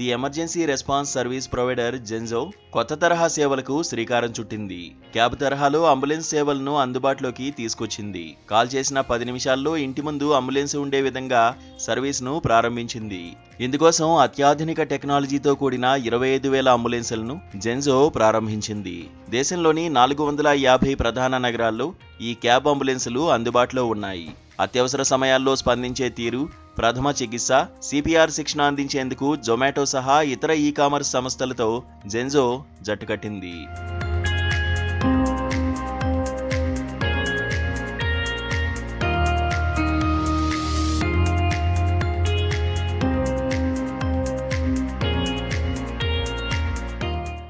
The emergency response service provider జెన్జో కొత్త తరహా సేవలకు శ్రీకారం చుట్టింది. క్యాబ్ తరహాలో అంబులెన్స్ సేవలను అందుబాటులోకి తీసుకొచ్చింది. కాల్ చేసిన 10 నిమిషాల్లో ఇంటి ముందు అంబులెన్స్ ఉండే విధంగా సర్వీస్ను ప్రారంభించింది. ఇందుకోసం అత్యాధునిక టెక్నాలజీతో కూడిన 25,000 అంబులెన్సులను జెన్జో ప్రారంభించింది. దేశంలోని 450 ప్రధాన నగరాల్లో ఈ క్యాబ్ అంబులెన్సులు అందుబాటులో ఉన్నాయి. అత్యవసర సమయాల్లో స్పందించే తీరు, ప్రథమ చికిత్స, సిపిఆర్ శిక్షణ అందించేందుకు జొమాటో సహా ఇతర ఈ-కామర్స్ సంస్థలతో జెన్జో జట్టుకట్టింది.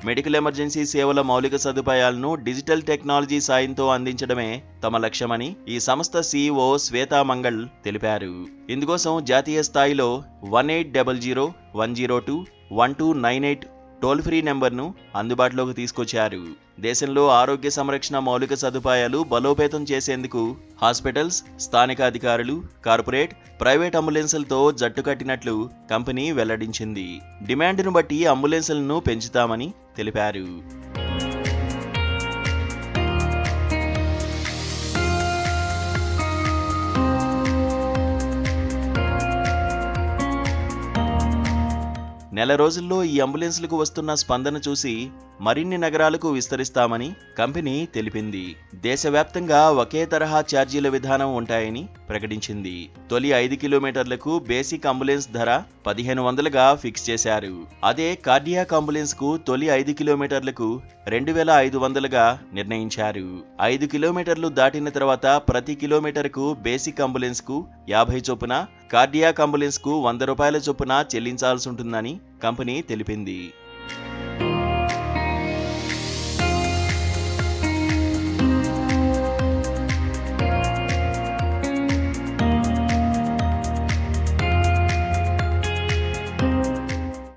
మెడికల్ ఎమర్జెన్సీ సేవల మౌలిక సదుపాయాలను డిజిటల్ టెక్నాలజీ సాయంతో అందించడమే తమ లక్ష్యమని ఈ సంస్థ సీఈఓ శ్వేతా మంగళ్ తెలిపారు. ఇందుకోసం జాతీయ స్థాయిలో 1800-102-1298 టోల్ ఫ్రీ నెంబర్ను అందుబాటులోకి తీసుకొచ్చారు. దేశంలో ఆరోగ్య సంరక్షణ మౌలిక సదుపాయాలు బలోపేతం చేసేందుకు హాస్పిటల్స్, స్థానిక అధికారులు, కార్పొరేట్, ప్రైవేట్ అంబులెన్సులతో జట్టు కట్టినట్లు కంపెనీ వెల్లడించింది. డిమాండ్ను బట్టి అంబులెన్సులను పెంచుతామని తెలిపారు. నెల రోజుల్లో ఈ అంబులెన్స్లకు వస్తున్న స్పందన చూసి మరిన్ని నగరాలకు విస్తరిస్తామని కంపెనీ తెలిపింది. దేశవ్యాప్తంగా ఒకే తరహా ఛార్జీల విధానం ఉంటాయని ప్రకటించింది. తొలి 5 కిలోమీటర్లకు బేసిక్ అంబులెన్స్ ధర 1,500గా ఫిక్స్ చేశారు. అదే కార్డియాక్ అంబులెన్స్ కు తొలి 5 కిలోమీటర్లకు 2,500గా నిర్ణయించారు. 5 కిలోమీటర్లు దాటిన తర్వాత ప్రతి కిలోమీటర్కు బేసిక్ అంబులెన్స్ కు 50 చొప్పున, కార్డియాక్ అంబులెన్స్ కు 100 రూపాయల చొప్పున చెల్లించాల్సి ఉంటుందని కంపెనీ తెలిపింది.